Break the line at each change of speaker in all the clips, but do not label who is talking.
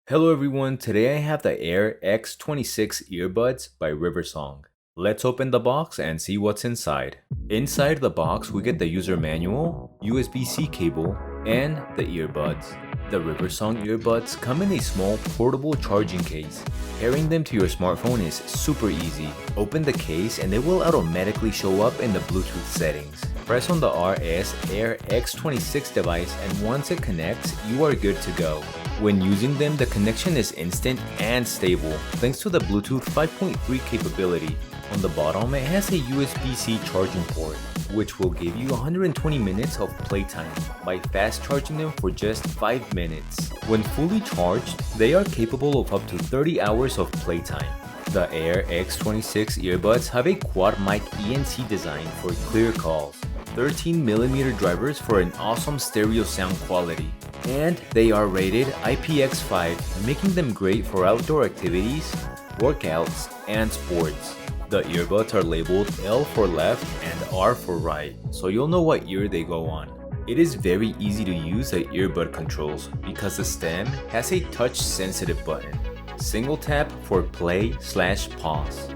Hello everyone, today I have the Air X26 earbuds by RIVERSONG. Let's open the box and see what's inside. Inside the box we get the user manual, USB-C cable, and the earbuds. The RIVERSONG earbuds come in a small portable charging case. Pairing them to your smartphone is super easy. Open the case and it will automatically show up in the Bluetooth settings. Press on the RS Air X26 device and once it connects, you are good to go. When using them, the connection is instant and stable thanks to the Bluetooth 5.3 capability. On the bottom, it has a USB-C charging port, which will give you 120 minutes of playtime by fast charging them for just 5 minutes. When fully charged, they are capable of up to 30 hours of playtime. The Air X26 earbuds have a quad mic ENC design for clear calls, 13mm drivers for an awesome stereo sound quality, and they are rated IPX5, making them great for outdoor activities, workouts, and sports. The earbuds are labeled L for left and R for right, so you'll know what ear they go on. It is very easy to use the earbud controls because the stem has a touch-sensitive button. Single tap for play/pause,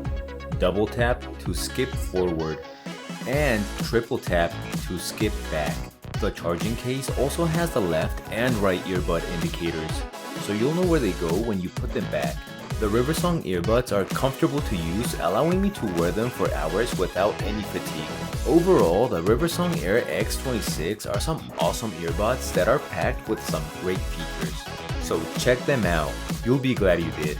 double tap to skip forward, and triple tap to skip back. The charging case also has the left and right earbud indicators, so you'll know where they go when you put them back. The RIVERSONG earbuds are comfortable to use, allowing me to wear them for hours without any fatigue. Overall, the RIVERSONG Air X26 are some awesome earbuds that are packed with some great features. So check them out, you'll be glad you did.